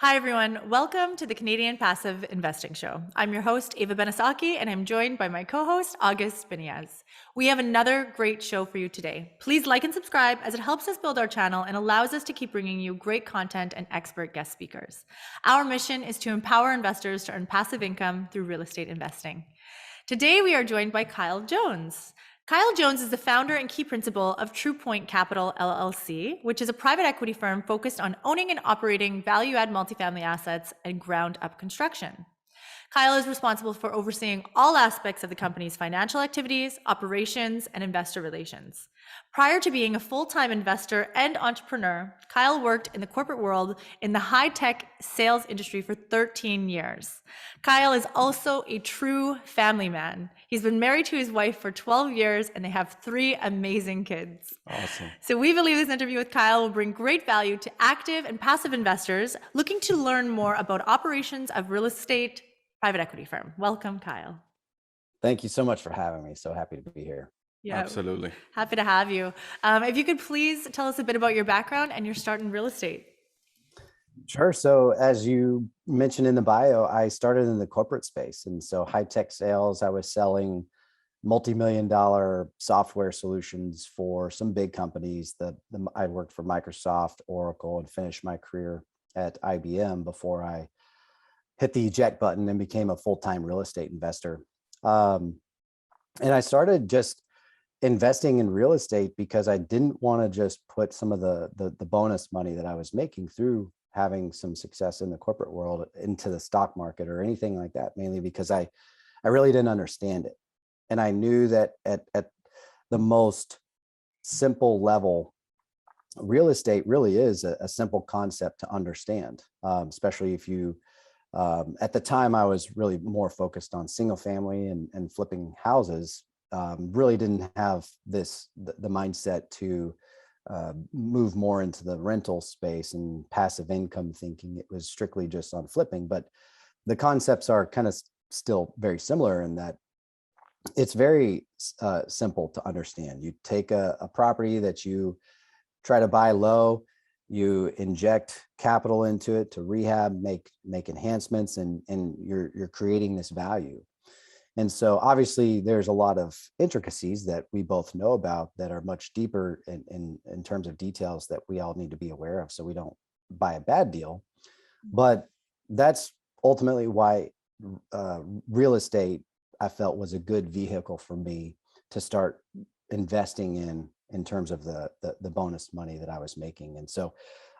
Hi, everyone. Welcome to the Canadian Passive Investing Show. I'm your host, 𝗖𝗣𝗜 𝗖𝗽, and I'm joined by my co-host, 𝗖𝗽 𝗏𝗫𝗫. We have another great show for you today. Please like and subscribe as it helps us build our channel and allows us to keep bringing you great content and expert guest speakers. Our mission is to empower investors to earn passive income through real estate investing. Today, we are joined by Kyle Jones. Kyle Jones is the founder and key principal of 𝗖𝗣𝗜 Capital LLC, which is a private equity firm focused on owning and operating value-add multifamily assets and ground-up construction. Kyle is responsible for overseeing all aspects of the company's financial activities, operations, and investor relations. Prior to being a full-time investor and entrepreneur, Kyle worked in the corporate world in the high-tech sales industry for 13 years. Kyle is also a true family man. He's been married to his wife for 12 years, and they have 3 amazing kids. Awesome. So we believe this interview with Kyle will bring great value to active and passive investors looking to learn more about operations of real estate private equity firm. Welcome, Kyle. Thank you so much for having me. So happy to be here. Yeah, absolutely. Happy to have you. If you could please tell us a bit about your background and your start in real estate. Sure. So as you mentioned in the bio, I started in the corporate space. And so high-tech sales, I was selling multi-million-dollar software solutions for some big companies. I worked for Microsoft, Oracle, and finished my career at IBM before I hit the eject button and became a full-time real estate investor. And I started just investing in real estate because I didn't want to just put some of the bonus money that I was making through having some success in the corporate world into the stock market or anything like that, mainly because I really didn't understand it. And I knew that at the most simple level, real estate really is a simple concept to understand, especially if you at the time, I was really more focused on single family and flipping houses. Really didn't have the mindset to move more into the rental space and passive income thinking. It was strictly just on flipping, but the concepts are kind of still very similar in that it's very simple to understand. You take a property that you try to buy low, you inject capital into it to rehab, make enhancements, and you're creating this value. And so obviously there's a lot of intricacies that we both know about that are much deeper in terms of details that we all need to be aware of so we don't buy a bad deal. But that's ultimately why real estate, I felt, was a good vehicle for me to start investing in terms of the bonus money that I was making. And so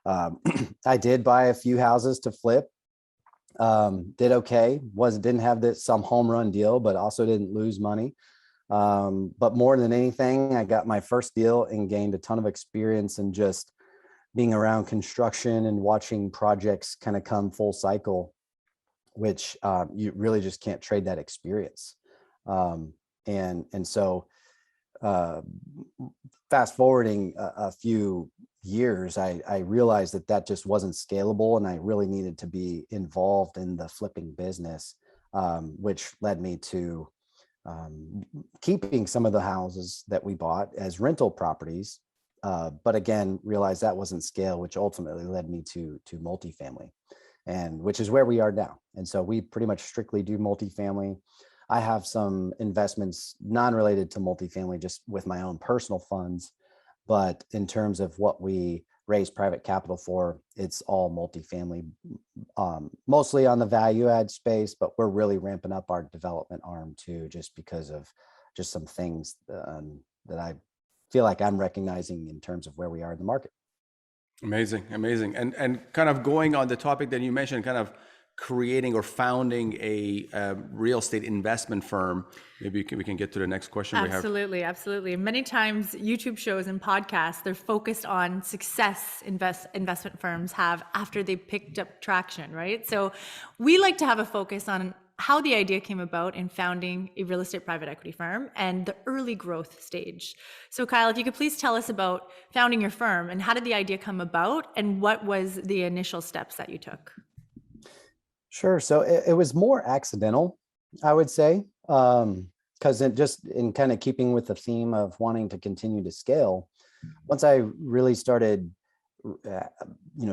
I did buy a few houses to flip, did okay, didn't have some home run deal, but also didn't lose money. But more than anything, I got my first deal and gained a ton of experience in just being around construction and watching projects kind of come full cycle, which you really just can't trade that experience. And so fast forwarding a few years, I realized that just wasn't scalable, and I really needed to be involved in the flipping business, which led me to keeping some of the houses that we bought as rental properties. But again, realized that wasn't scale, which ultimately led me to multifamily, and which is where we are now. And so we pretty much strictly do multifamily. I have some investments non-related to multifamily just with my own personal funds, but in terms of what we raise private capital for, it's all multifamily, mostly on the value add space, but we're really ramping up our development arm too, just because of just some things that I feel like I'm recognizing in terms of where we are in the market. Amazing, amazing. And kind of going on the topic that you mentioned, kind of creating or founding a real estate investment firm. Maybe we can get to the next question. Absolutely. Many times YouTube shows and podcasts, they're focused on success investment firms have after they picked up traction, right? So we like to have a focus on how the idea came about in founding a real estate private equity firm and the early growth stage. So Kyle, if you could please tell us about founding your firm and how did the idea come about and what was the initial steps that you took? Sure. So it was more accidental, I would say, because just in kind of keeping with the theme of wanting to continue to scale, once I really started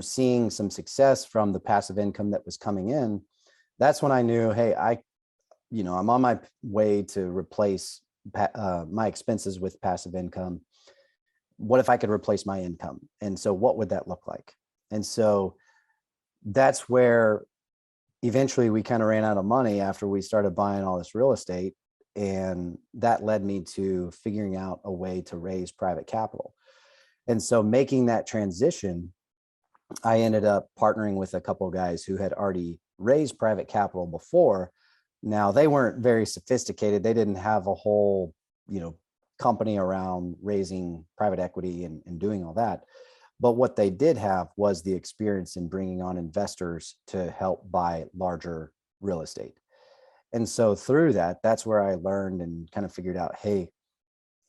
seeing some success from the passive income that was coming in, that's when I knew, hey, I'm on my way to replace my expenses with passive income. What if I could replace my income? And so what would that look like? And so that's where eventually we kind of ran out of money after we started buying all this real estate. And that led me to figuring out a way to raise private capital. And so making that transition, I ended up partnering with a couple of guys who had already raised private capital before. Now, they weren't very sophisticated. They didn't have a whole, company around raising private equity and doing all that. But what they did have was the experience in bringing on investors to help buy larger real estate. And so through that, that's where I learned and kind of figured out, hey,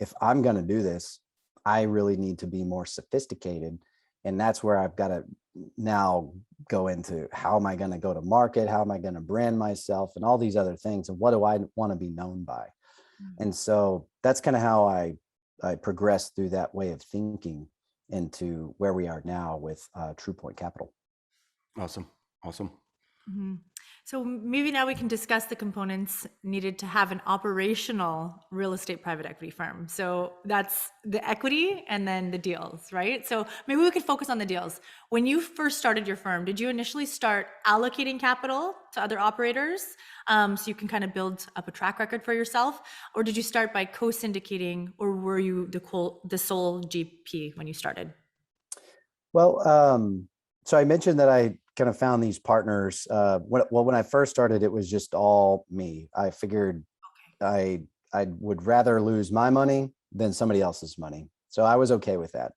if I'm going to do this, I really need to be more sophisticated. And that's where I've got to now go into, how am I going to go to market? How am I going to brand myself and all these other things? And what do I want to be known by? And so that's kind of how I progressed through that way of thinking into where we are now with TruePoint Capital. Awesome. Mm-hmm. So maybe now we can discuss the components needed to have an operational real estate private equity firm. So that's the equity and then the deals, right? So maybe we could focus on the deals. When you first started your firm, did you initially start allocating capital to other operators so you can kind of build up a track record for yourself? Or did you start by co-syndicating, or were you the sole GP when you started? Well, so I mentioned that I kind of found these partners. When I first started, it was just all me. I figured I would rather lose my money than somebody else's money. So I was okay with that.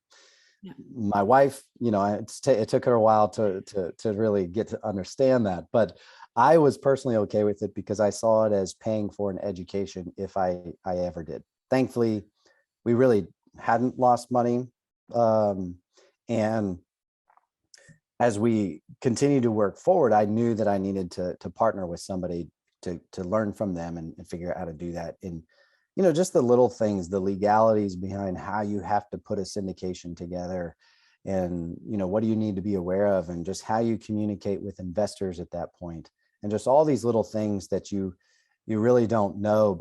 Yeah. My wife, it took her a while to really get to understand that, but I was personally okay with it because I saw it as paying for an education if I ever did. Thankfully, we really hadn't lost money. And as we continue to work forward, I knew that I needed to partner with somebody to learn from them and figure out how to do that. And, just the little things, the legalities behind how you have to put a syndication together and, what do you need to be aware of, and just how you communicate with investors at that point. And just all these little things that you really don't know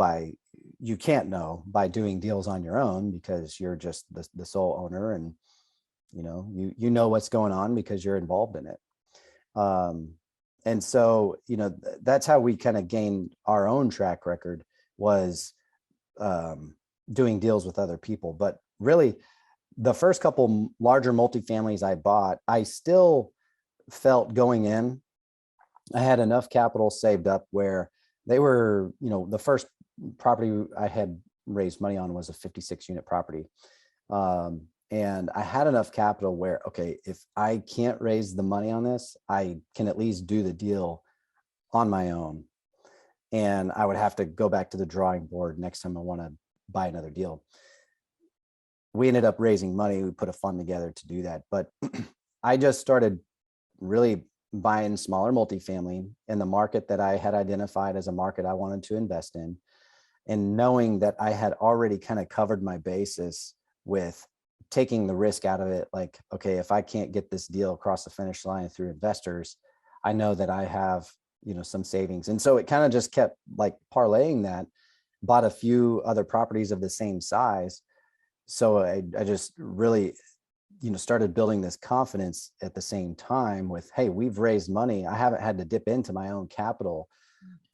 you can't know by doing deals on your own, because you're just the sole owner, and you know what's going on because you're involved in it. And so, that's how we kind of gained our own track record, was doing deals with other people. But really, the first couple larger multifamilies I bought, I still felt going in, I had enough capital saved up where they were, the first property I had raised money on was a 56 unit property. And I had enough capital where, okay, if I can't raise the money on this, I can at least do the deal on my own. And I would have to go back to the drawing board next time I want to buy another deal. We ended up raising money. We put a fund together to do that. But I just started really buying smaller multifamily in the market that I had identified as a market I wanted to invest in. And knowing that I had already kind of covered my basis with taking the risk out of it. Like, okay, if I can't get this deal across the finish line through investors, I know that I have, some savings. And so it kind of just kept like parlaying that, bought a few other properties of the same size. So I just really, started building this confidence at the same time with, hey, we've raised money. I haven't had to dip into my own capital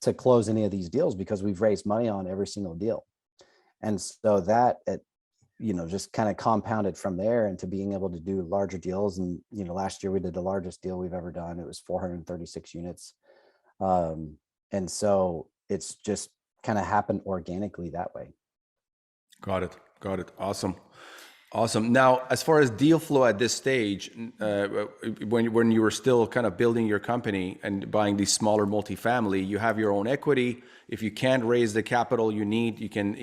to close any of these deals because we've raised money on every single deal. And so that, just kind of compounded from there into being able to do larger deals. And, last year we did the largest deal we've ever done. It was 436 units. And so it's just kind of happened organically that way. Got it. Awesome. Now, as far as deal flow at this stage, when you were still kind of building your company and buying these smaller multifamily, you have your own equity. If you can't raise the capital you need, you can,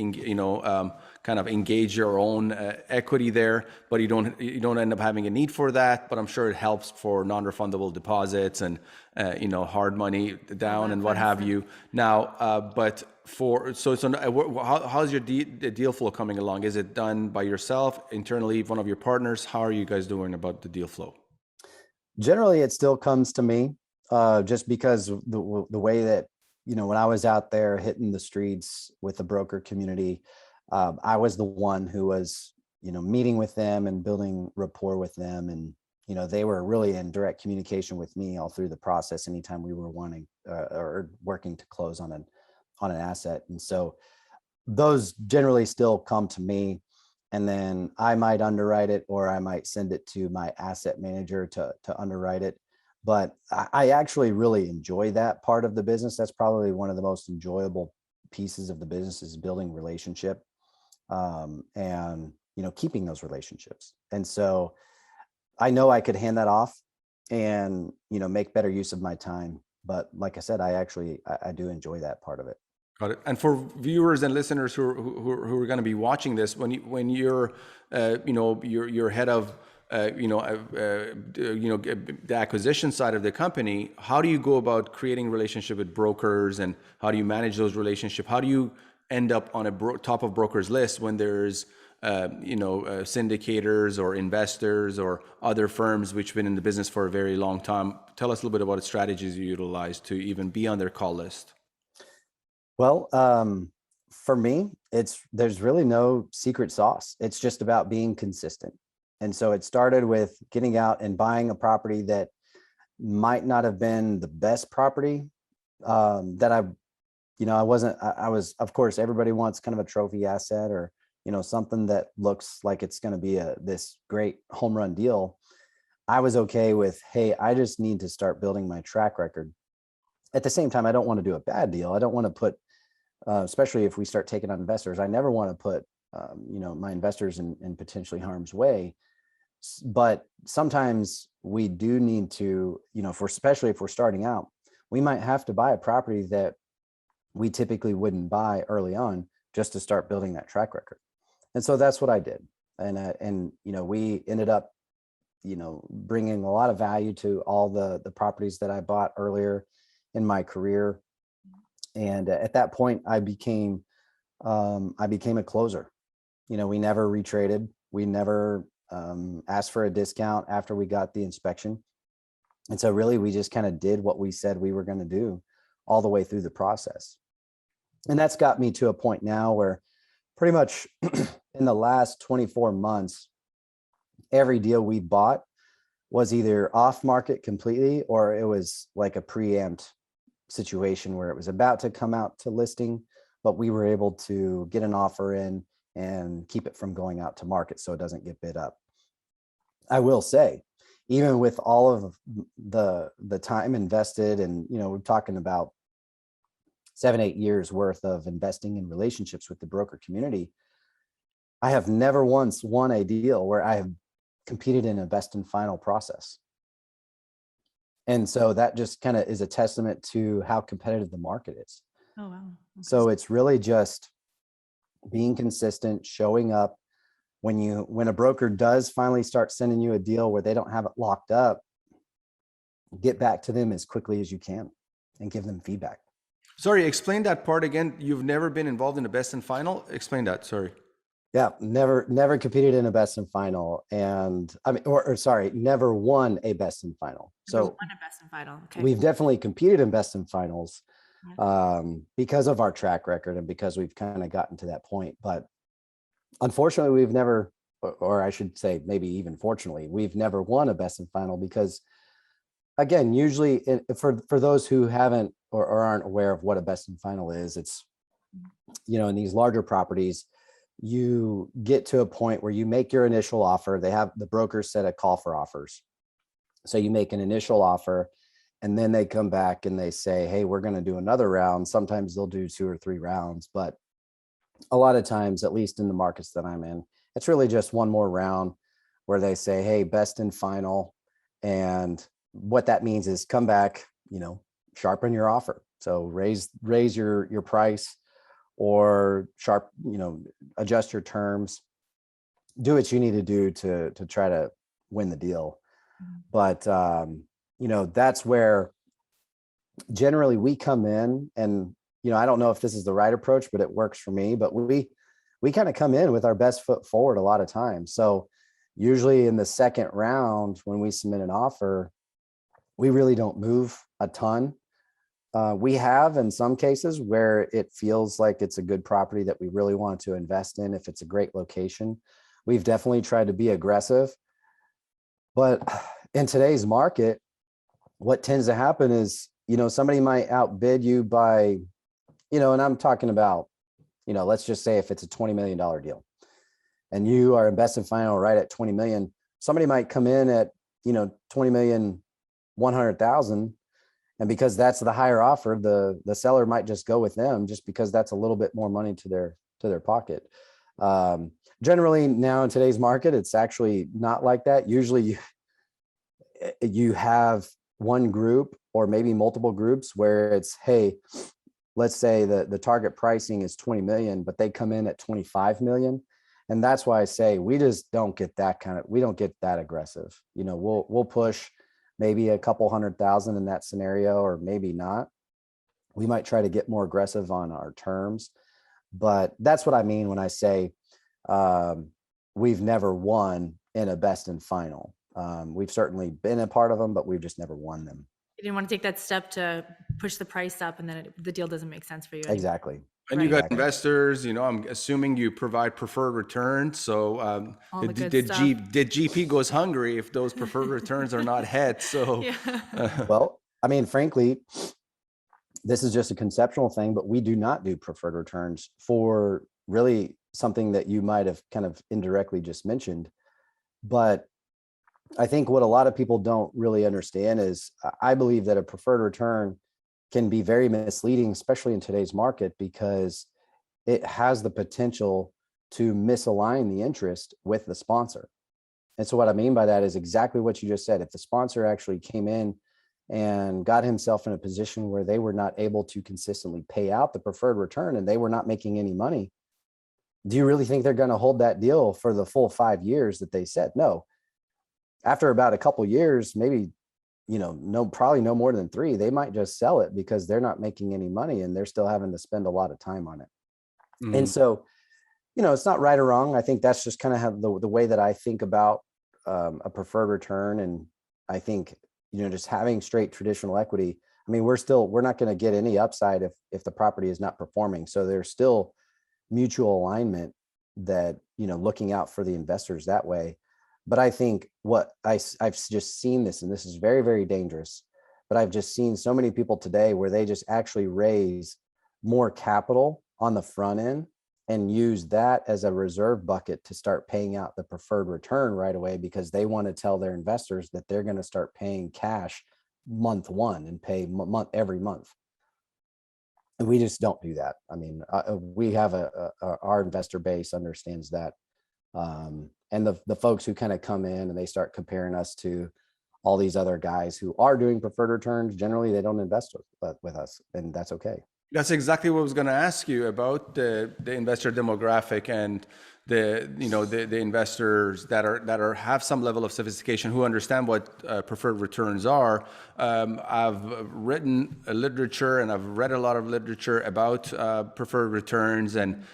kind of engage your own equity there, but you don't end up having a need for that. But I'm sure it helps for non-refundable deposits and hard money down and what have you. Now, but how's your the deal flow coming along? Is it done by yourself, internally, one of your partners? How are you guys doing about the deal flow? Generally, it still comes to me, just because the way that, when I was out there hitting the streets with the broker community, I was the one who was, meeting with them and building rapport with them. And, they were really in direct communication with me all through the process, anytime we were wanting or working to close on an asset. And so those generally still come to me. And then I might underwrite it, or I might send it to my asset manager to underwrite it. But I actually really enjoy that part of the business. That's probably one of the most enjoyable pieces of the business, is building relationship, and, keeping those relationships. And so I know I could hand that off and, make better use of my time. But like I said, I do enjoy that part of it. Got it. And for viewers and listeners who are going to be watching this, when you're you're head of the acquisition side of the company, how do you go about creating relationship with brokers, and how do you manage those relationships? How do you end up on a top of brokers list when there's syndicators or investors or other firms which have been in the business for a very long time? Tell us a little bit about the strategies you utilize to even be on their call list. Well, for me, there's really no secret sauce. It's just about being consistent. And so it started with getting out and buying a property that might not have been the best property, that I was, of course, everybody wants kind of a trophy asset, or, something that looks like it's going to be this great home run deal. I was okay with, hey, I just need to start building my track record. At the same time, I don't want to do a bad deal. I don't want to put, especially if we start taking on investors, I never want to put, my investors in potentially harm's way. But sometimes we do need to, especially if we're starting out, we might have to buy a property that we typically wouldn't buy early on, just to start building that track record. And so that's what I did. And we ended up, bringing a lot of value to all the properties that I bought earlier in my career. And at that point, I became a closer. We never retraded. We never asked for a discount after we got the inspection. And so really, we just kind of did what we said we were going to do all the way through the process. And that's got me to a point now where pretty much in the last 24 months, every deal we bought was either off market completely, or it was like a preempt situation where it was about to come out to listing, but we were able to get an offer in and keep it from going out to market so it doesn't get bid up. I will say, even with all of the time invested, and we're talking about 7-8 years worth of investing in relationships with the broker community, I have never once won a deal where I have competed in a best and final process. And so that just kind of is a testament to how competitive the market is. Oh, wow. Okay. So it's really just being consistent, showing up. When a broker does finally start sending you a deal where they don't have it locked up, get back to them as quickly as you can and give them feedback. Sorry, explain that part again. You've never been involved in a best and final? Explain that, sorry. Yeah, never competed in a best and final, and never won a best and final. So Never won a best and final. Okay. we've definitely competed in best and finals, because of our track record and because we've kind of gotten to that point. But unfortunately, we've never, or I should say maybe even fortunately, we've never won a best and final, because again, usually for those who haven't or aren't aware of what a best and final is, it's, in these larger properties, you get to a point where you make your initial offer. They have the brokers set a call for offers. So you make an initial offer, and then they come back and they say, hey, we're going to do another round. Sometimes they'll do 2 or 3 rounds, but a lot of times, at least in the markets that I'm in, it's really just one more round where they say, hey, best and final. And what that means is come back, sharpen your offer. So raise your price, or adjust your terms, do what you need to do to try to win the deal. But, that's where generally we come in, and I don't know if this is the right approach, but it works for me. But we kind of come in with our best foot forward a lot of times. So usually in the second round, when we submit an offer, we really don't move a ton. We have in some cases where it feels like it's a good property that we really want to invest in. If it's a great location, we've definitely tried to be aggressive. But in today's market, what tends to happen is, somebody might outbid you by, and I'm talking about, let's just say if it's a $20 million deal and you are invested final right at 20 million, somebody might come in at, 20,100,000. And because that's the higher offer, the seller might just go with them just because that's a little bit more money to their pocket. Generally now in today's market, it's actually not like that. Usually you have one group or maybe multiple groups where it's, hey, let's say the target pricing is 20 million, but they come in at 25 million. And that's why I say we just don't get we don't get that aggressive. We'll push maybe a couple 100,000 in that scenario, or maybe not. We might try to get more aggressive on our terms, but that's what I mean when I say we've never won in a best and final. We've certainly been a part of them, but we've just never won them. You didn't want to take that step to push the price up and then the deal doesn't make sense for you anymore. Exactly. And you got investors, I'm assuming you provide preferred returns. So did GP goes hungry if those preferred returns are not hit? So, well, I mean, frankly, this is just a conceptual thing, but we do not do preferred returns for really something that you might have kind of indirectly just mentioned. But I think what a lot of people don't really understand is I believe that a preferred return can be very misleading, especially in today's market, because it has the potential to misalign the interest with the sponsor. And so what I mean by that is exactly what you just said. If the sponsor actually came in and got himself in a position where they were not able to consistently pay out the preferred return and they were not making any money, do you really think they're going to hold that deal for the full 5 years that they said? No. After about a couple years, maybe, probably no more than 3, they might just sell it because they're not making any money and they're still having to spend a lot of time on it. Mm-hmm. And so, it's not right or wrong. I think that's just kind of the way that I think about a preferred return. And I think, just having straight traditional equity, I mean, we're not going to get any upside if the property is not performing. So there's still mutual alignment that, looking out for the investors that way. But I think what I've just seen this, and this is very, very dangerous, but I've just seen so many people today where they just actually raise more capital on the front end and use that as a reserve bucket to start paying out the preferred return right away, because they want to tell their investors that they're going to start paying cash month one and pay every month. And we just don't do that. I mean, we have our investor base understands that. And the folks who kind of come in and they start comparing us to all these other guys who are doing preferred returns, generally they don't invest with us, and that's okay. That's exactly what I was going to ask you about the investor demographic and the investors that have some level of sophistication, who understand what preferred returns are. I've written a literature and I've read a lot of literature about preferred returns and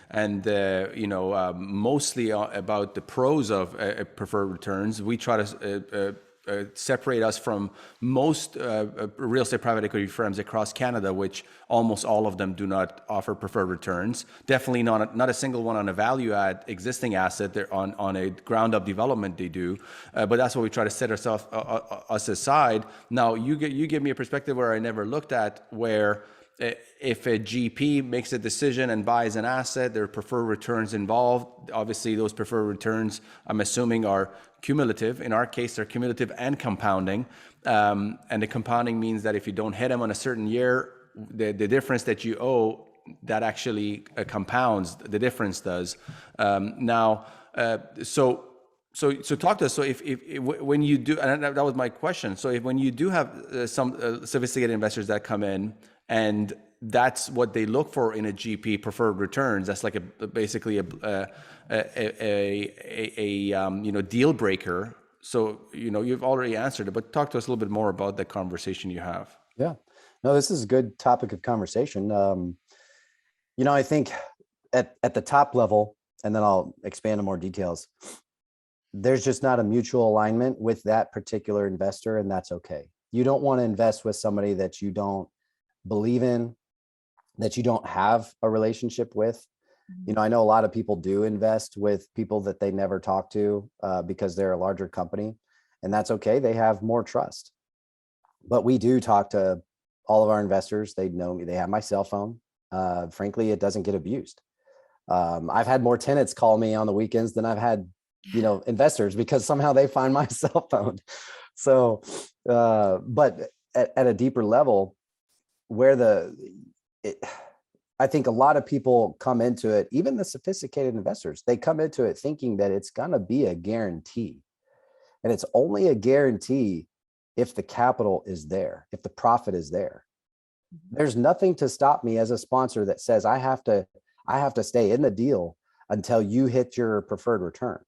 mostly about the pros of preferred returns. We try to separate us from most real estate private equity firms across Canada, which almost all of them do not offer preferred returns. Definitely not a single one on a value add existing asset. They're on a ground up development they do, but that's what we try to set us aside. Now you give me a perspective where I never looked at, where if a GP makes a decision and buys an asset, there are preferred returns involved. Obviously, those preferred returns, I'm assuming, are cumulative. In our case, they're cumulative and compounding. And the compounding means that if you don't hit them on a certain year, the difference that you owe, that actually compounds. The difference does. So talk to us. So if when you do, and that was my question. So when you do have some sophisticated investors that come in, and that's what they look for in a GP preferred returns, that's like basically a deal breaker. So you've already answered it, but talk to us a little bit more about the conversation you have. Yeah, no, this is a good topic of conversation. I think at the top level, and then I'll expand on more details, there's just not a mutual alignment with that particular investor, and that's okay. You don't want to invest with somebody that you don't believe in, that you don't have a relationship with. I know a lot of people do invest with people that they never talk to because they're a larger company, and that's okay. They have more trust. But we do talk to all of our investors. They know me. They have my cell phone. Frankly, it doesn't get abused. I've had more tenants call me on the weekends than I've had, investors, because somehow they find my cell phone. So, but at a deeper level, where I think a lot of people come into it, even the sophisticated investors, they come into it thinking that it's going to be a guarantee. And it's only a guarantee if the capital is there, if the profit is there. There's nothing to stop me as a sponsor that says I have to stay in the deal until you hit your preferred return.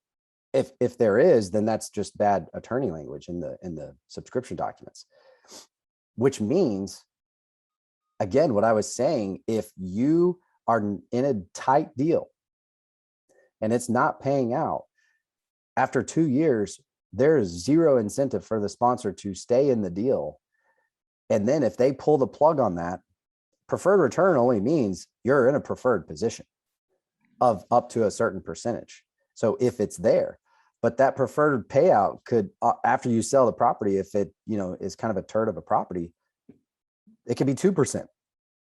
If there is, then that's just bad attorney language in the subscription documents, which means, again, what I was saying, if you are in a tight deal and it's not paying out after 2 years, there is zero incentive for the sponsor to stay in the deal. And then if they pull the plug on that, preferred return only means you're in a preferred position of up to a certain percentage. So if it's there, but that preferred payout could, after you sell the property, if it, is kind of a turd of a property, it could be 2%.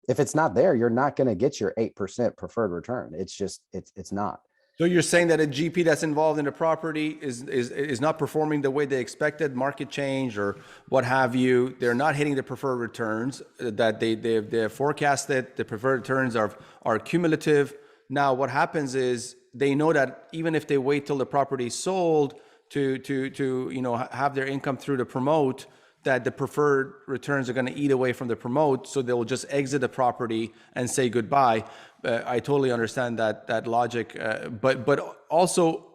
If it's not there, you're not going to get your 8% preferred return. It's just, it's not. So you're saying that a GP that's involved in a property is not performing the way they expected, market change or what have you. They're not hitting the preferred returns that they forecasted. The preferred returns are cumulative. Now what happens is they know that even if they wait till the property is sold to have their income through the promote, that the preferred returns are going to eat away from the promote, so they'll just exit the property and say goodbye. I totally understand that logic, but also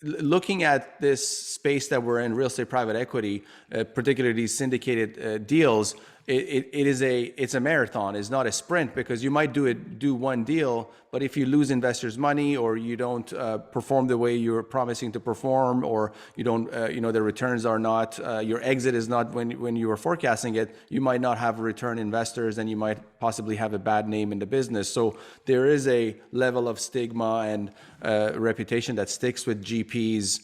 looking at this space that we're in, real estate private equity, particularly these syndicated deals, it's a marathon. It's not a sprint, because you might do one deal, but if you lose investors' money, or you don't perform the way you're promising to perform, or you don't, the returns are not, your exit is not when you were forecasting it, you might not have return investors, and you might possibly have a bad name in the business. So there is a level of stigma and reputation that sticks with GPs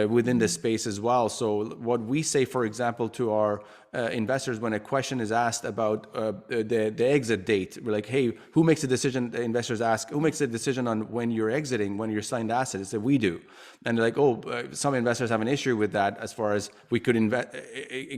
within the space as well. So what we say, for example, to our investors when a question is asked about the exit date, we're like, hey, who makes the decision? The investors ask, who makes the decision on when you're exiting, when you're selling the asset? They say, we do. And they're like, some investors have an issue with that, as far as we could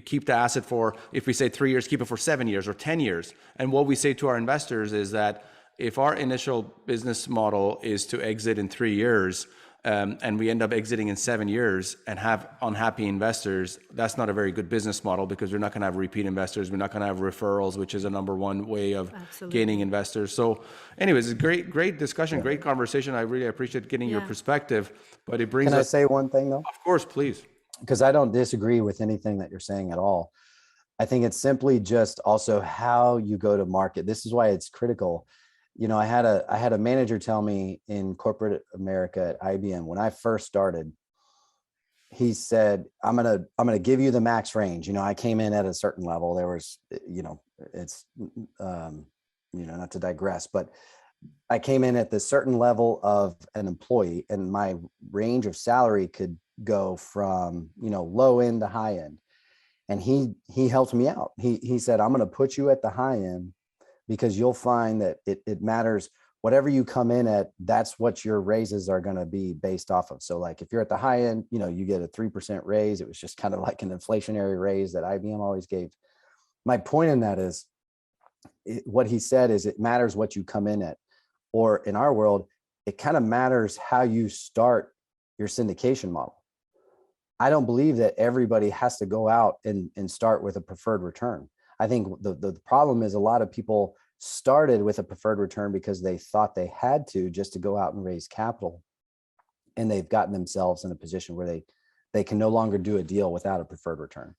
keep the asset for, if we say 3 years, keep it for 7 years or 10 years. And what we say to our investors is that if our initial business model is to exit in 3 years, and we end up exiting in 7 years and have unhappy investors, that's not a very good business model, because we're not going to have repeat investors. We're not going to have referrals, which is a number one way of gaining investors. So anyways, it's great discussion, great conversation. I really appreciate getting your perspective, but it brings Can I say one thing though? Of course, please. Because I don't disagree with anything that you're saying at all. I think it's simply just also how you go to market. This is why it's critical. I had a manager tell me in corporate America at IBM when I first started. He said, "I'm gonna give you the max range." I came in at a certain level. There was, it's, not to digress, but I came in at this certain level of an employee, and my range of salary could go from low end to high end. And he helped me out. He said, "I'm going to put you at the high end, because you'll find that it matters. Whatever you come in at, that's what your raises are going to be based off of. So like if you're at the high end, you get a 3% raise. It was just kind of like an inflationary raise that IBM always gave." My point in that is, what he said is, it matters what you come in at. Or in our world, it kind of matters how you start your syndication model. I don't believe that everybody has to go out and start with a preferred return. I think the problem is, a lot of people started with a preferred return because they thought they had to, just to go out and raise capital. And they've gotten themselves in a position where they can no longer do a deal without a preferred return.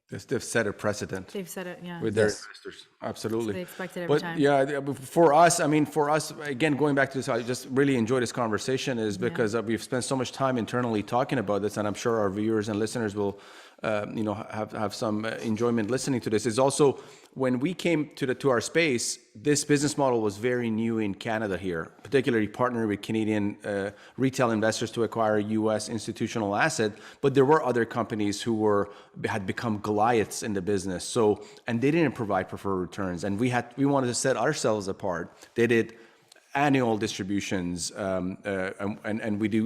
They've set a precedent They've said it, yeah. with their Yes. investors. Absolutely. They expect it every But time. yeah, for us, I mean, for us, again, going back to this, I just really enjoy this conversation is because we've spent so much time internally talking about this, and I'm sure our viewers and listeners will, have some enjoyment listening to this. Is also when we came to our space, this business model was very new in Canada here, particularly partnering with Canadian retail investors to acquire U.S. institutional asset. But there were other companies who had become Goliaths in the business. So, and they didn't provide preferred returns, and we wanted to set ourselves apart. They did annual distributions, and we do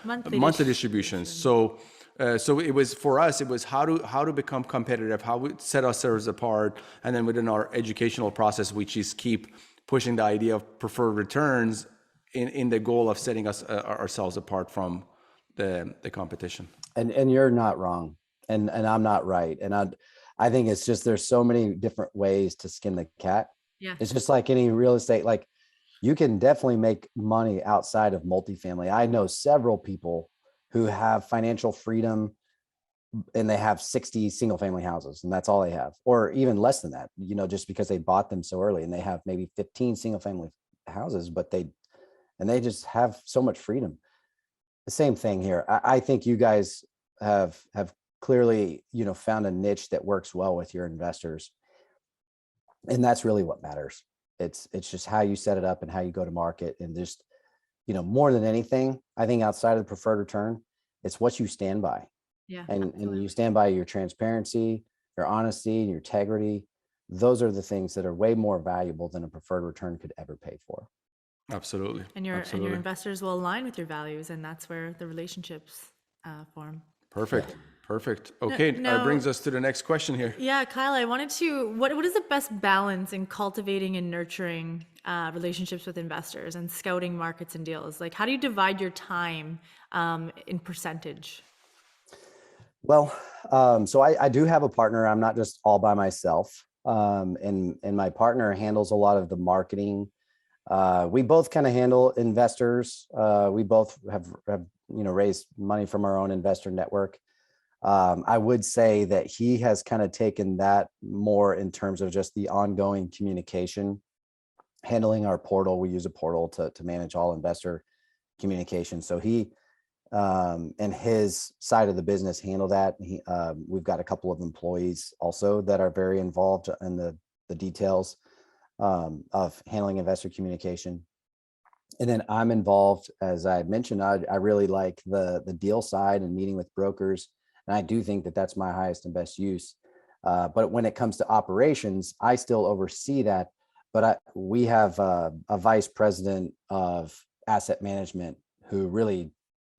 monthly distributions. So it was for us. It was how to become competitive, how we set ourselves apart, and then within our educational process, we just keep pushing the idea of preferred returns in the goal of setting ourselves apart from the competition. And you're not wrong, and I'm not right, and I think it's just there's so many different ways to skin the cat. Yeah. It's just like any real estate. Like you can definitely make money outside of multifamily. I know several people who have financial freedom and they have 60 single family houses and that's all they have, or even less than that, just because they bought them so early, and they have maybe 15 single family houses, but they just have so much freedom. The same thing here. I think you guys have clearly, found a niche that works well with your investors. And that's really what matters. It's just how you set it up and how you go to market, and just, more than anything, I think outside of the preferred return, it's what you stand by. Yeah. And you stand by your transparency, your honesty, and your integrity. Those are the things that are way more valuable than a preferred return could ever pay for. Absolutely. And your investors will align with your values, and that's where the relationships form. Perfect. Perfect. Okay, that brings us to the next question here. Yeah, Kyle, I wanted to, what is the best balance in cultivating and nurturing relationships with investors and scouting markets and deals? Like, how do you divide your time in percentage? Well, so I do have a partner. I'm not just all by myself. And my partner handles a lot of the marketing. We both kind of handle investors. We both have raised money from our own investor network. I would say that he has kind of taken that more in terms of just the ongoing communication, handling our portal. We use a portal to manage all investor communication. So he and his side of the business handle that. We've got a couple of employees also that are very involved in the details of handling investor communication. And then I'm involved, as I mentioned, I really like the deal side and meeting with brokers. And I do think that that's my highest and best use. But when it comes to operations, I still oversee that. But we have a vice president of asset management who really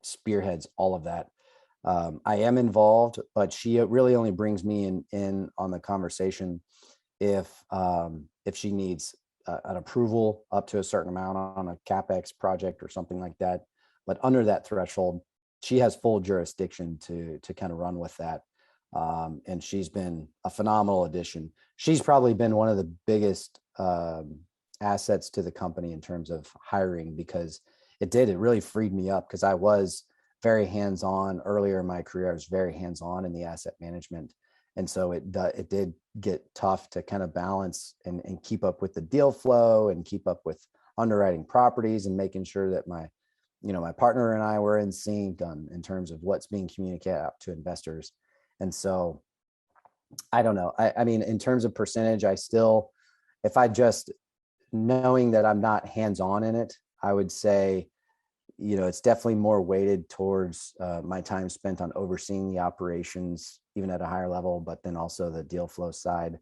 spearheads all of that. I am involved, but she really only brings me in on the conversation if she needs an approval up to a certain amount on a CapEx project or something like that. But under that threshold, she has full jurisdiction to kind of run with that. And she's been a phenomenal addition. She's probably been one of the biggest assets to the company in terms of hiring, because it really freed me up, because I was very hands-on earlier in my career. I was very hands-on in the asset management. And so it did get tough to kind of balance and keep up with the deal flow and keep up with underwriting properties and making sure that my partner and I were in sync in terms of what's being communicated out to investors. And so I don't know. I mean, in terms of percentage, if I just knowing that I'm not hands-on in it, I would say, it's definitely more weighted towards my time spent on overseeing the operations, even at a higher level, but then also the deal flow side.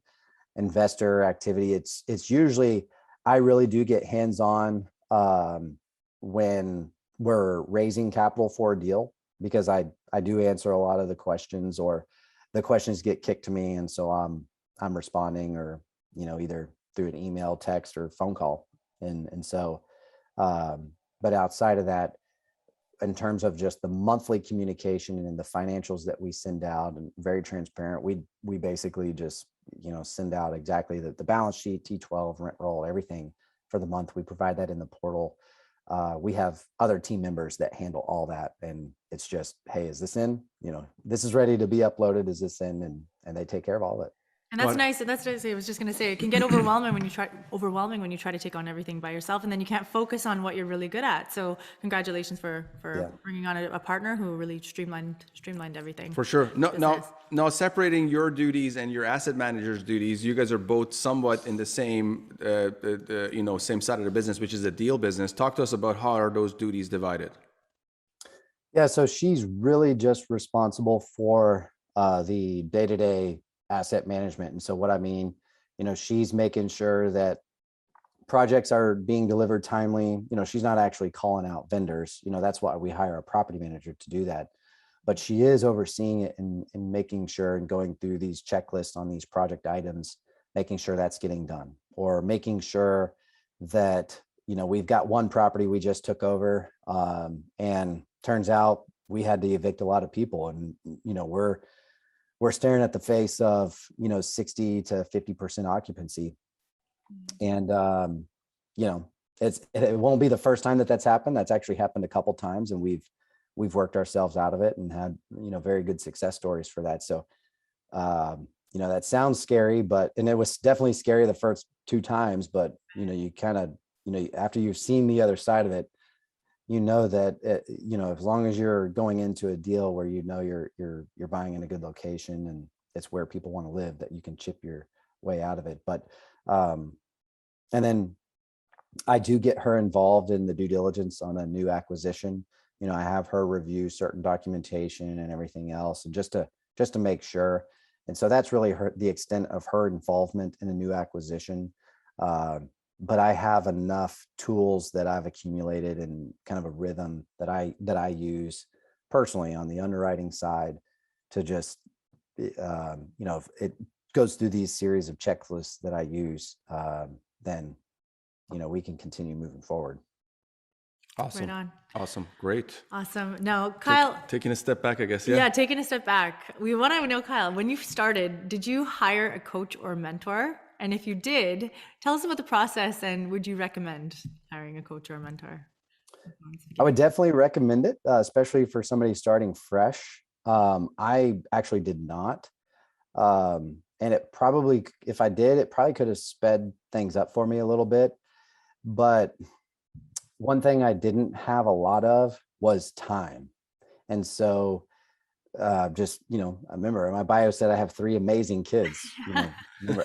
Investor activity, it's usually, I really do get hands-on when we're raising capital for a deal, because I do answer a lot of the questions, or the questions get kicked to me. And so I'm responding, or, either through an email, text, or phone call. And so, but outside of that, in terms of just the monthly communication and the financials that we send out, and very transparent, we basically just, send out exactly the balance sheet, T12, rent roll, everything for the month. We provide that in the portal. we have other team members that handle all that. And it's just, hey, is this in? This is ready to be uploaded. Is this in? And they take care of all of it. And that's nice. And that's what I was just going to say. It can get overwhelming when you try to take on everything by yourself, and then you can't focus on what you're really good at. So congratulations for bringing on a partner who really streamlined everything. For sure. No, separating your duties and your asset manager's duties, you guys are both somewhat in the same, same side of the business, which is the deal business. Talk to us about how are those duties divided? Yeah, so she's really just responsible for the day-to-day asset management. And so what I mean, she's making sure that projects are being delivered timely. She's not actually calling out vendors. That's why we hire a property manager to do that. But she is overseeing it and making sure and going through these checklists on these project items, making sure that's getting done, or making sure that, we've got one property we just took over, and turns out we had to evict a lot of people, and, we're staring at the face of, 60 to 50% occupancy. And, it won't be the first time that's happened. That's actually happened a couple times, and we've worked ourselves out of it and had, very good success stories for that. So, that sounds scary, and it was definitely scary the first 2 times, but, you kind of, after you've seen the other side of it, that, as long as you're going into a deal where, you're buying in a good location and it's where people want to live, that you can chip your way out of it. But, and then I do get her involved in the due diligence on a new acquisition. I have her review certain documentation and everything else, and just to make sure. And so that's really the extent of her involvement in a new acquisition. But I have enough tools that I've accumulated and kind of a rhythm that I use personally on the underwriting side to just, if it goes through these series of checklists that I use, then, we can continue moving forward. Awesome. Right on. Awesome. Great. Awesome. Now, Kyle. Taking a step back, I guess. Yeah. Yeah, taking a step back. We want to know, Kyle, when you started, did you hire a coach or mentor? And if you did, tell us about the process, and would you recommend hiring a coach or a mentor? I would definitely recommend it, especially for somebody starting fresh. I actually did not. And it probably, if I did, it probably could have sped things up for me a little bit. But one thing I didn't have a lot of was time. And so just, I remember my bio said I have 3 amazing kids,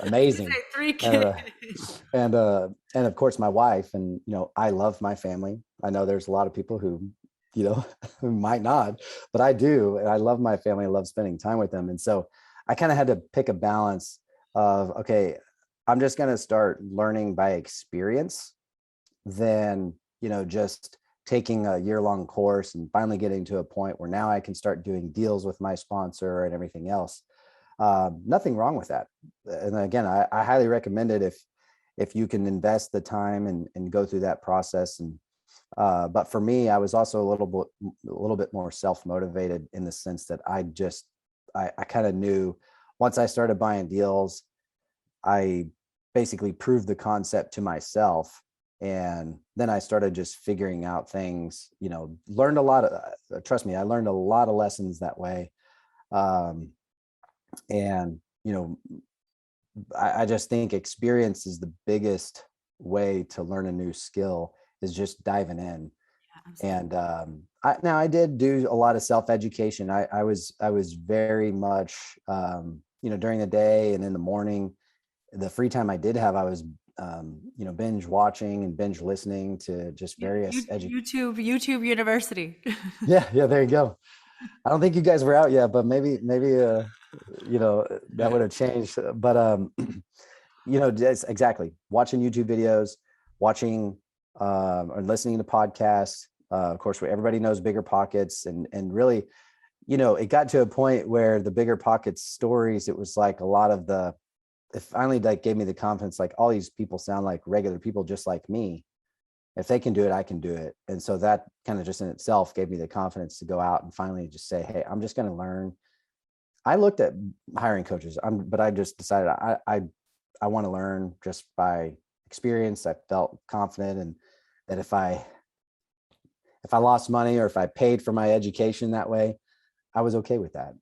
amazing. 3 kids. And of course my wife, and, I love my family. I know there's a lot of people who, who might not, but I do. And I love my family. I love spending time with them. And so I kind of had to pick a balance of, okay, I'm just going to start learning by experience, then, just taking a year-long course and finally getting to a point where now I can start doing deals with my sponsor and everything else. Nothing wrong with that. And again, I highly recommend it if you can invest the time and go through that process. And but for me, I was also a little bit more self-motivated in the sense that I kind of knew once I started buying deals, I basically proved the concept to myself. And then I started just figuring out things, learned a lot of, trust me, I learned a lot of lessons that way. And, I just think experience is the biggest way to learn a new skill, is just diving in. Yeah, and I did do a lot of self-education. I was very much, during the day and in the morning, the free time I did have, I was binge watching and binge listening to just various YouTube University. yeah, there you go. I don't think you guys were out yet, but maybe that would have changed. But just exactly watching YouTube videos, watching or listening to podcasts. Of course, everybody knows Bigger Pockets, and really, it got to a point where the Bigger Pockets stories, it was like a lot of it finally gave me the confidence, like all these people sound like regular people just like me. If they can do it, I can do it. And so that kind of just in itself gave me the confidence to go out and finally just say, hey, I'm just going to learn. I looked at hiring coaches, but I just decided I want to learn just by experience. I felt confident, and that if I if I lost money or if I paid for my education that way, I was okay with that.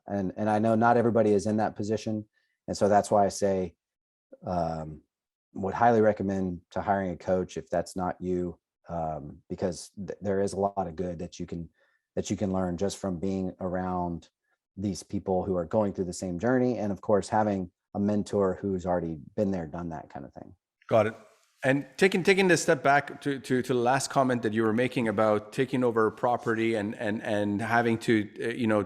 And I know not everybody is in that position. And so that's why I say, would highly recommend to hiring a coach if that's not you, because there is a lot of good that you can learn just from being around these people who are going through the same journey. And of course, having a mentor who's already been there, done that kind of thing. Got it. And taking this step back to the last comment that you were making about taking over a property and having to,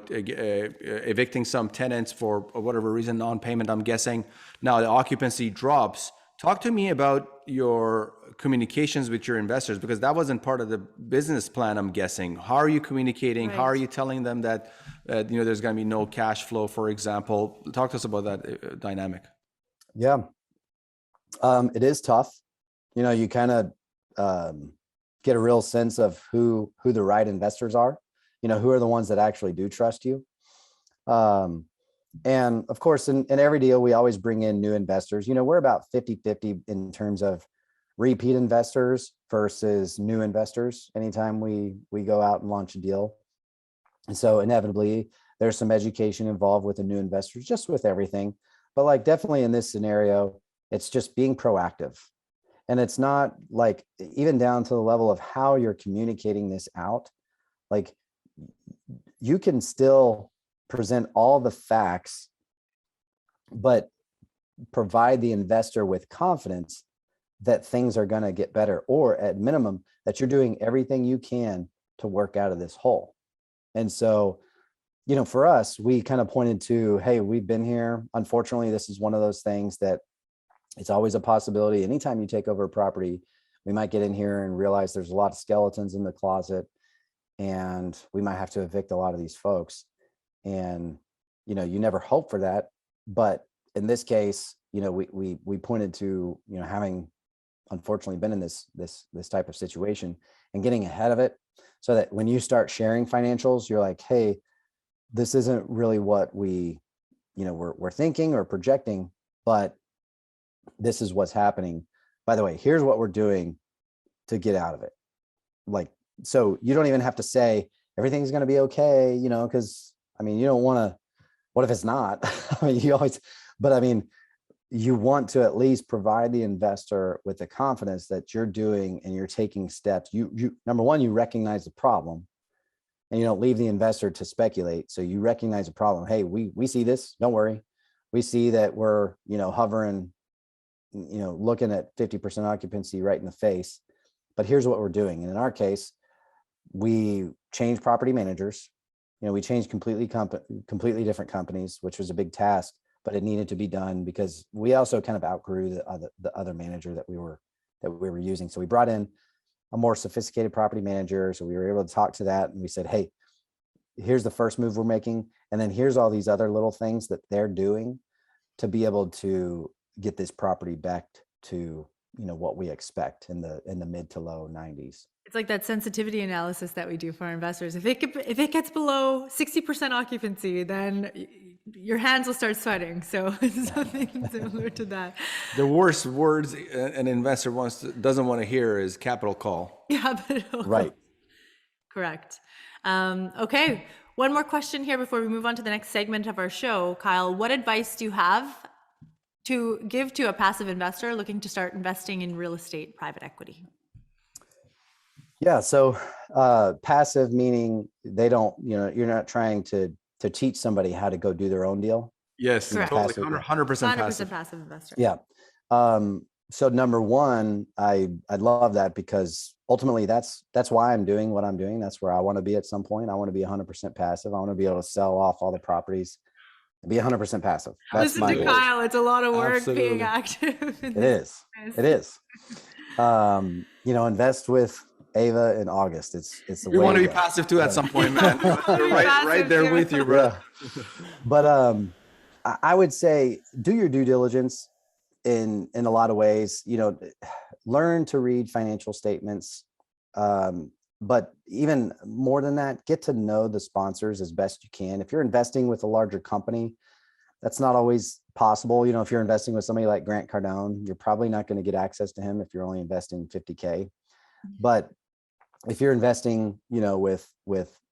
evicting some tenants for whatever reason, non-payment, I'm guessing. Now the occupancy drops. Talk to me about your communications with your investors, because that wasn't part of the business plan, I'm guessing. How are you communicating? Right. How are you telling them that, there's going to be no cash flow, for example? Talk to us about that dynamic. Yeah. It is tough. You kind of get a real sense of who the right investors are, who are the ones that actually do trust you. And of course, in every deal, we always bring in new investors. We're about 50-50 in terms of repeat investors versus new investors anytime we go out and launch a deal. And so inevitably, there's some education involved with the new investors, just with everything. But like definitely in this scenario, it's just being proactive. And it's not like even down to the level of how you're communicating this out. Like you can still present all the facts, but provide the investor with confidence that things are going to get better, or at minimum that you're doing everything you can to work out of this hole. And so, for us, we kind of pointed to, hey, we've been here. Unfortunately, this is one of those things that it's always a possibility. Anytime you take over a property, we might get in here and realize there's a lot of skeletons in the closet, and we might have to evict a lot of these folks. And, you never hope for that. But in this case, we pointed to, having unfortunately been in this type of situation and getting ahead of it, so that when you start sharing financials, you're like, hey, this isn't really what we're thinking or projecting, but this is what's happening. By the way, here's what we're doing to get out of it. Like, so you don't even have to say everything's going to be okay, because you don't want to, what if it's not? You want to at least provide the investor with the confidence that you're doing and you're taking steps. You number one, you recognize the problem, and you don't leave the investor to speculate. So you recognize the problem. Hey, we see this, don't worry. We see that we're, hovering, looking at 50% occupancy right in the face, but here's what we're doing. And in our case, we changed property managers. We changed completely different companies, which was a big task, but it needed to be done because we also kind of outgrew the other manager that we were using. So we brought in a more sophisticated property manager. So we were able to talk to that, and we said, hey, here's the first move we're making, and then here's all these other little things that they're doing to be able to get this property back to what we expect in the mid to low 90s. It's like that sensitivity analysis that we do for our investors. If it gets below 60% occupancy, then your hands will start sweating. So it's something similar to that. The worst words an investor doesn't want to hear is capital call. Capital. Right. Correct. Okay. One more question here before we move on to the next segment of our show. Kyle, what advice do you have to give to a passive investor looking to start investing in real estate private equity? Yeah. So passive meaning they don't, you're not trying to teach somebody how to go do their own deal. Yes, totally. 100% passive. 100% passive investor. Yeah. So number one, I love that because ultimately that's why I'm doing what I'm doing. That's where I want to be at some point. I want to be 100% passive. I want to be able to sell off all the properties and be 100% passive. That's Listen to goal. Kyle. It's a lot of work Absolutely. being active. It is. It is. Invest with Ava in August. It's the We way want to to be go. passive too at some point, man. We're right there with you, bro. Yeah. But I would say do your due diligence in a lot of ways. Learn to read financial statements, but even more than that, get to know the sponsors as best you can. If you're investing with a larger company, that's not always possible. If you're investing with somebody like Grant Cardone, you're probably not going to get access to him if you're only investing $50K. But if you're investing, with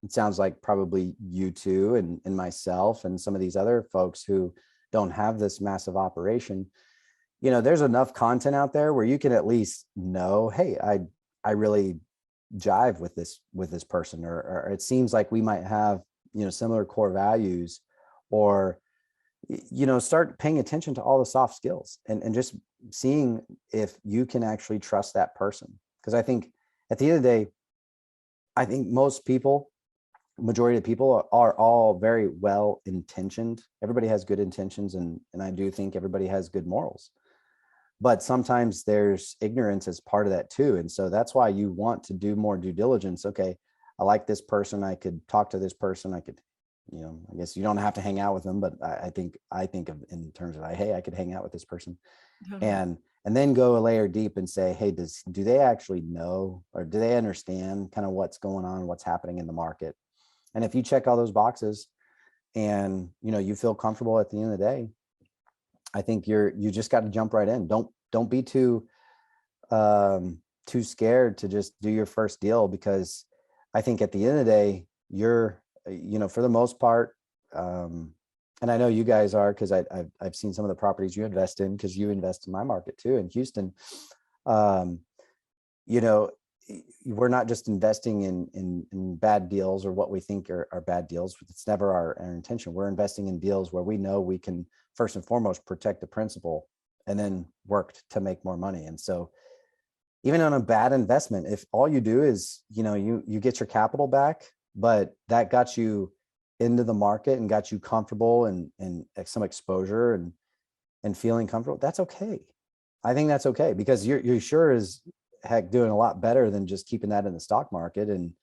it sounds like probably you two and myself and some of these other folks who don't have this massive operation, there's enough content out there where you can at least know, hey, I really jive with this person, or it seems like we might have, similar core values, or, start paying attention to all the soft skills and just seeing if you can actually trust that person. Because I think at the end of the day, I think majority of people are all very well intentioned. Everybody has good intentions, and I do think everybody has good morals. But sometimes there's ignorance as part of that too. And so that's why you want to do more due diligence. Okay, I like this person. I could talk to this person. I could, I guess you don't have to hang out with them, but I think of in terms of, hey, I could hang out with this person, and then go a layer deep and say, hey, do they actually know, or do they understand kind of what's going on, what's happening in the market? And if you check all those boxes and, you feel comfortable at the end of the day, I think you just got to jump right in. Don't be too scared to just do your first deal, because I think at the end of the day, you're, for the most part, and I know you guys are, because I've seen some of the properties you invest in, because you invest in my market too, in Houston. We're not just investing in bad deals or what we think are bad deals. It's never our intention. We're investing in deals where we know we can first and foremost protect the principal and then work to make more money. And so even on a bad investment, if all you do is, you get your capital back, but that got you into the market and got you comfortable and some exposure and feeling comfortable, that's okay. I think that's okay, because you're sure as heck doing a lot better than just keeping that in the stock market. And,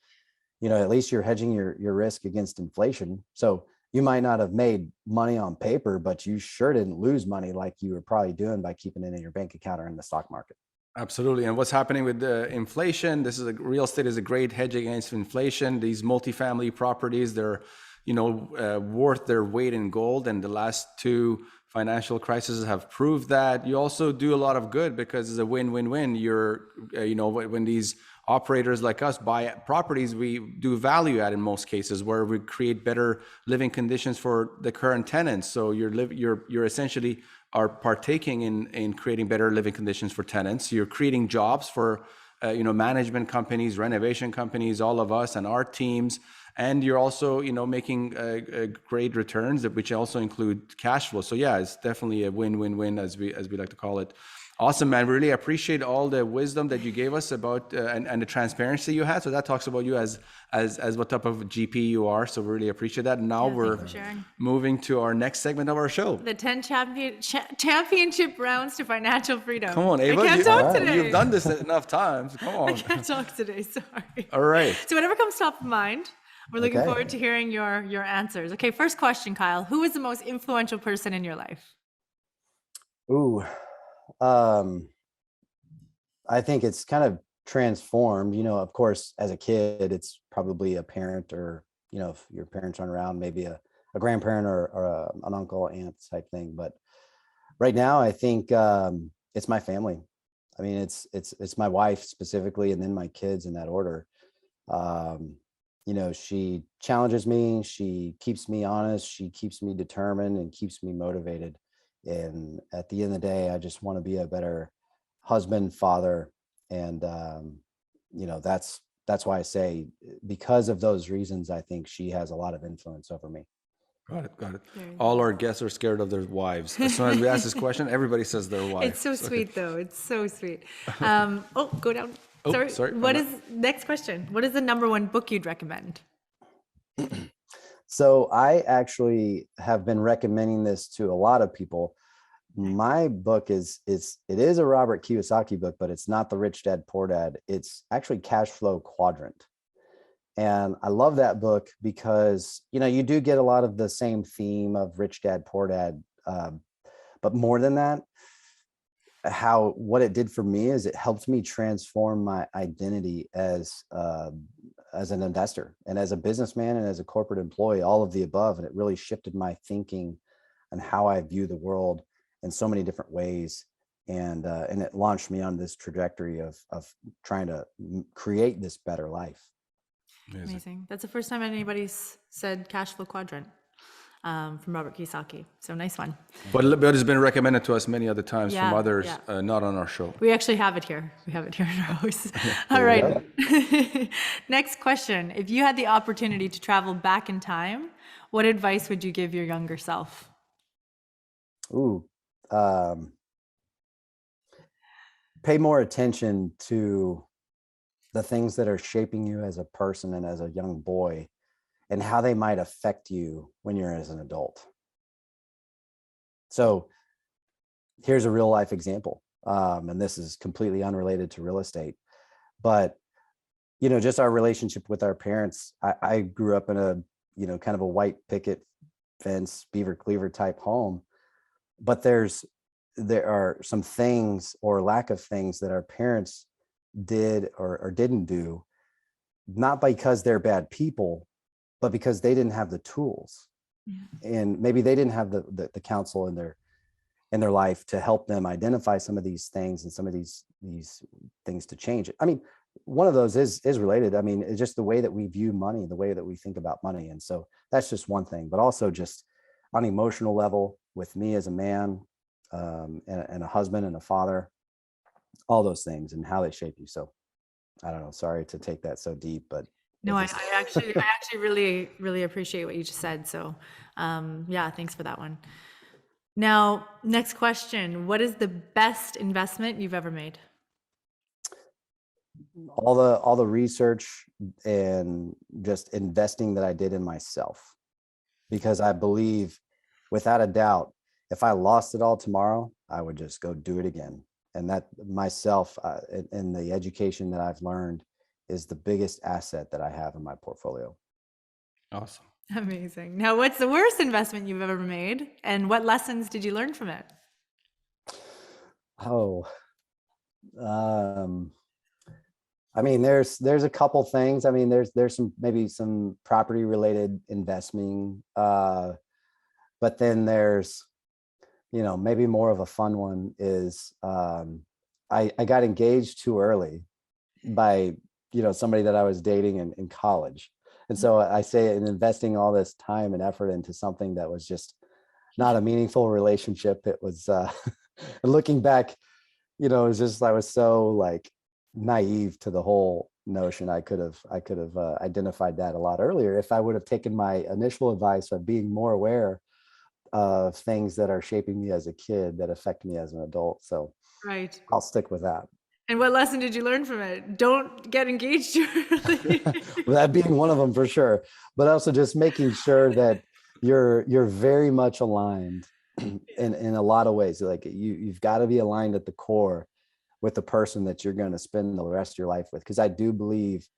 at least you're hedging your risk against inflation. So you might not have made money on paper, but you sure didn't lose money like you were probably doing by keeping it in your bank account or in the stock market. Absolutely. And what's happening with the inflation? Real estate is a great hedge against inflation. These multifamily properties, they're, worth their weight in gold. And the last two financial crises have proved that. You also do a lot of good, because it's a win-win-win. When these operators like us buy properties, we do value add in most cases, where we create better living conditions for the current tenants. So you're essentially are partaking in creating better living conditions for tenants. You're creating jobs for management companies, renovation companies, all of us and our teams. And you're also making great returns, which also include cash flow. So yeah, it's definitely a win-win-win, as we like to call it. Awesome, man. Really appreciate all the wisdom that you gave us about and the transparency you had. So that talks about you as what type of GP you are. So really appreciate that. Now we're moving to our next segment of our show. The 10 championship rounds to financial freedom. Come on, Ava. I can't talk today. You've done this enough times. Come on. I can't talk today. Sorry. All right. So whatever comes top of mind, we're looking forward to hearing your answers. Okay, first question, Kyle. Who is the most influential person in your life? Ooh. I think it's kind of transformed, of course, as a kid, it's probably a parent, or, if your parents aren't around, maybe a grandparent or an uncle, aunt type thing. But right now, I think, it's my family. I mean, it's my wife specifically, and then my kids in that order. She challenges me, she keeps me honest, she keeps me determined and keeps me motivated. And at the end of the day, I just want to be a better husband, father. And, that's why I say, because of those reasons, I think she has a lot of influence over me. Got it. All our guests are scared of their wives. As soon as we ask this question, everybody says their wife. It's so sweet, though. It's so sweet. Go down. Sorry. Next question? What is the number one book you'd recommend? So I actually have been recommending this to a lot of people. My book it is a Robert Kiyosaki book, but it's not the Rich Dad Poor Dad. It's actually Cash Flow Quadrant. And I love that book because, you do get a lot of the same theme of Rich Dad Poor Dad. But more than that, what it did for me is it helped me transform my identity as an investor and as a businessman and as a corporate employee, all of the above. And it really shifted my thinking and how I view the world in so many different ways. and it launched me on this trajectory of trying to create this better life. Amazing. That's the first time anybody's said cash flow quadrant from Robert Kiyosaki. So nice one. But it's been recommended to us many other times from others, not on our show. We actually have it here. We have it here in our house. All right. Next question. If you had the opportunity to travel back in time, what advice would you give your younger self? Ooh, pay more attention to the things that are shaping you as a person and as a young boy, and how they might affect you when you're as an adult. So here's a real life example. And this is completely unrelated to real estate, but, you know, just our relationship with our parents. I grew up in a, you know, kind of a white picket fence, beaver cleaver type home, but there are some things or lack of things that our parents did or didn't do, not because they're bad people, but because they didn't have the tools. And maybe they didn't have the counsel in their life to help them identify some of these things and some of these things to change it. I mean, one of those is related. I mean, it's just the way that we view money, the way that we think about money. And so that's just one thing, but also just on emotional level with me as a man, and a husband and a father, all those things and how they shape you. So I don't know, sorry to take that so deep, but no, I actually really, really appreciate what you just said. So yeah, thanks for that one. Now, next question. What is the best investment you've ever made? All the research and just investing that I did in myself, because I believe without a doubt, if I lost it all tomorrow, I would just go do it again. And that myself and the education that I've learned is the biggest asset that I have in my portfolio. Awesome. Amazing. Now, what's the worst investment you've ever made, and what lessons did you learn from it? Oh, I mean, there's a couple things. I mean, there's maybe some property related investing, but then there's, you know, maybe more of a fun one is I got engaged too early by, you know, somebody that I was dating in college. And so I say in investing all this time and effort into something that was just not a meaningful relationship. It was looking back, you know, it was just, I was so like naive to the whole notion. I could have identified that a lot earlier if I would have taken my initial advice of being more aware of things that are shaping me as a kid that affect me as an adult. So right, I'll stick with that. And what lesson did you learn from it? Don't get engaged too early. Well, that being one of them for sure, but also just making sure that you're very much aligned in a lot of ways. Like you've got to be aligned at the core with the person that you're going to spend the rest of your life with, because I do believe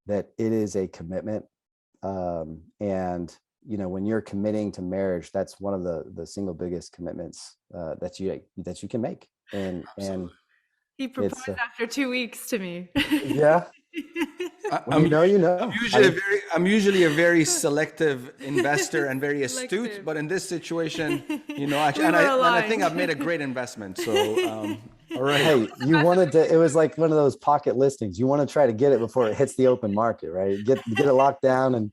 that it is a commitment, and you know, when you're committing to marriage, that's one of the single biggest commitments that you can make. And he proposed after 2 weeks to me. Yeah. You know. I'm usually a very selective investor and very astute, but in this situation, you know, and I think I've made a great investment. So, all right. Hey, you wanted to, it was like one of those pocket listings. You want to try to get it before it hits the open market, right? Get it locked down and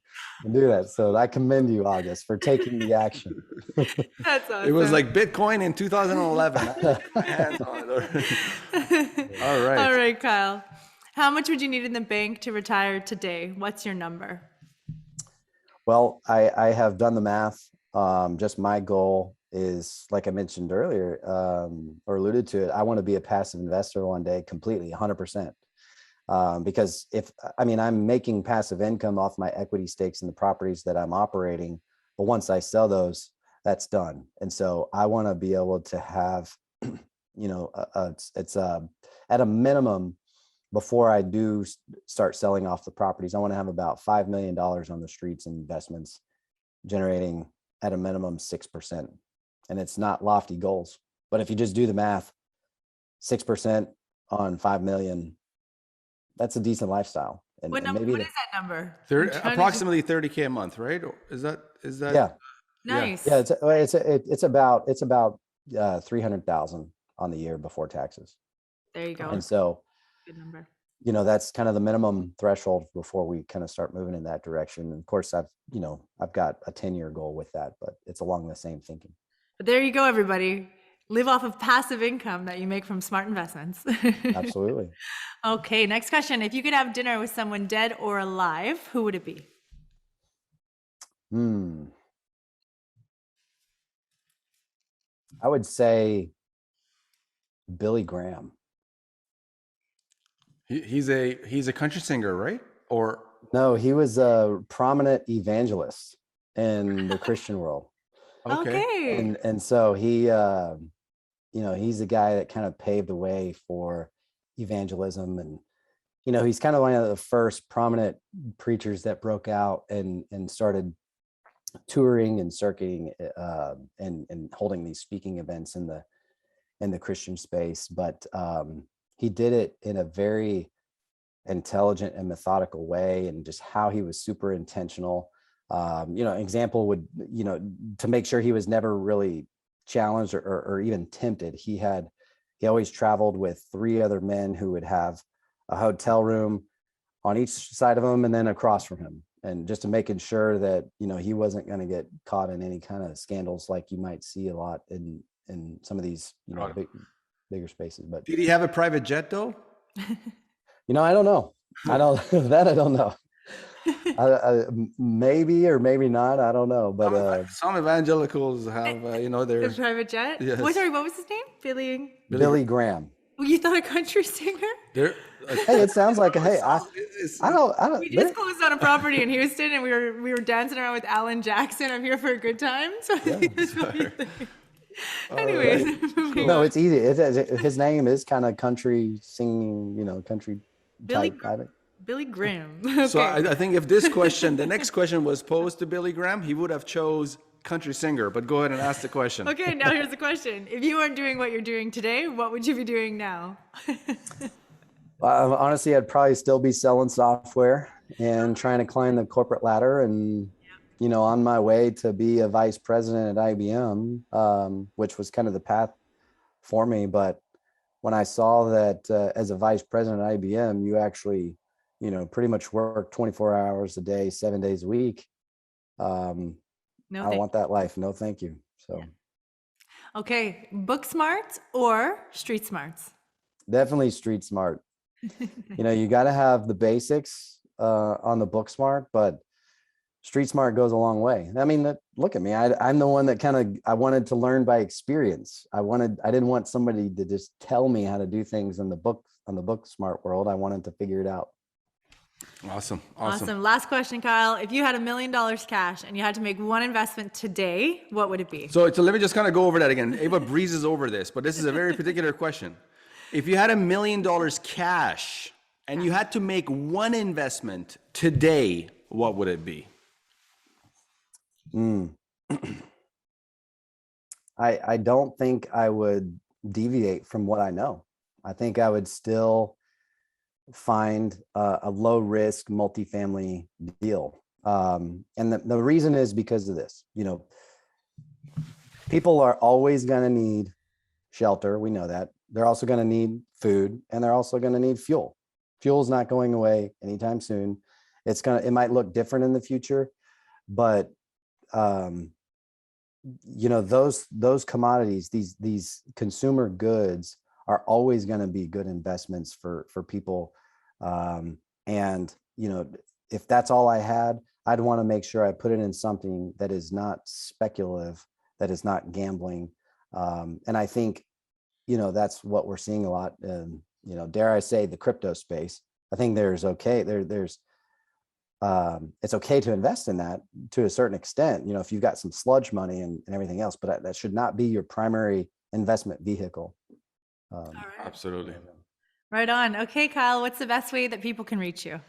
do that. So I commend you, August, for taking the action. That's awesome. It was like Bitcoin in 2011. All right. All right, Kyle. How much would you need in the bank to retire today? What's your number? Well, I have done the math. Just my goal is, like I mentioned earlier, or alluded to it, I want to be a passive investor one day, completely 100%. Because I'm making passive income off my equity stakes in the properties that I'm operating, but once I sell those, that's done. And so I want to be able to have, you know, it's at a minimum, before I do start selling off the properties, I want to have about $5 million on the streets in investments, generating at a minimum 6%. And it's not lofty goals, but if you just do the math, 6% on 5 million, that's a decent lifestyle. And what is that number? Approximately 30K a month, right? Or is that? Yeah. Nice. Yeah. It's about 300,000 on the year before taxes. There you go. And so, Good number. that's kind of the minimum threshold before we kind of start moving in that direction. And of course, I've got a 10-year goal with that, but it's along the same thinking. But there you go, everybody. Live off of passive income that you make from smart investments. Absolutely. Okay, next question. If you could have dinner with someone dead or alive, who would it be? I would say Billy Graham. He's a country singer, right? Or No, he was a prominent evangelist in the Christian world. Okay. And so he, he's a guy that kind of paved the way for evangelism. And, he's kind of one of the first prominent preachers that broke out and started touring and circuiting and holding these speaking events in the Christian space. But he did it in a very intelligent and methodical way, and just how he was super intentional. Example would, to make sure he was never really challenged or even tempted. He always traveled with 3 other men who would have a hotel room on each side of him and then across from him. And just to making sure that, he wasn't going to get caught in any kind of scandals like you might see a lot in some of these, bigger spaces. But did he have a private jet though? I don't know. I don't know. Maybe or maybe not. I don't know. But some evangelicals have, their The private jet? Yes. Sorry, what was his name? Billy Graham. Well, you thought a country singer? Hey, it sounds like I don't. We just closed on a property in Houston, and we were dancing around with Alan Jackson. I'm here for a good time. So I think that's what you think. Anyways, no, it's easy. His name is kind of country singing, country type. Billy Graham. Okay. So I think if the next question was posed to Billy Graham, he would have chose country singer. But go ahead and ask the question. Okay, now here's the question. If you weren't doing what you're doing today, what would you be doing now? Honestly, I'd probably still be selling software and trying to climb the corporate ladder, and on my way to be a vice president at IBM, which was kind of the path for me. But when I saw that as a vice president at IBM, you actually, pretty much work 24 hours a day, 7 days a week. I don't want that life. No, thank you. So. Yeah. Okay. Book smarts or street smarts? Definitely street smart. You got to have the basics on the book smart, but street smart goes a long way. I mean, look at me. I'm the one that I wanted to learn by experience. I didn't want somebody to just tell me how to do things on the book smart world. I wanted to figure it out. Awesome. Last question, Kyle. If you had $1 million cash and you had to make one investment today, what would it be? So let me just kind of go over that again. Ava breezes over this, but this is a very particular question. If you had $1 million cash and you had to make one investment today, what would it be? I don't think I would deviate from what I know. I think I would still find a low risk multifamily deal. And the reason is because of this. People are always going to need shelter. We know that. They're also going to need food, and they're also going to need fuel. Fuel's not going away anytime soon. It might look different in the future, but those commodities, these consumer goods are always going to be good investments for people. And if that's all I had, I'd want to make sure I put it in something that is not speculative, that is not gambling. And I think, that's what we're seeing a lot in, dare I say, the crypto space. I think it's okay to invest in that to a certain extent, if you've got some sludge money and everything else, but that should not be your primary investment vehicle. All right. Absolutely. Right on. Okay, Kyle, what's the best way that people can reach you?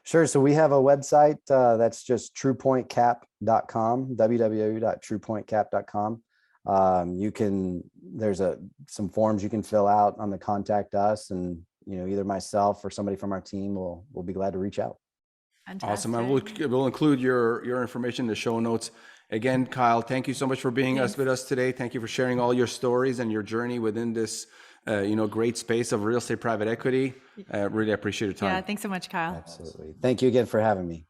Sure. So we have a website that's just truepointcap.com, www.truepointcap.com. There's some forms you can fill out on the contact us, and either myself or somebody from our team will be glad to reach out. Awesome. And we'll include your information in the show notes. Again, Kyle, thank you so much for being with us today. Thank you for sharing all your stories and your journey within this great space of real estate private equity. Really appreciate your time. Yeah, thanks so much, Kyle. Absolutely. Thank you again for having me.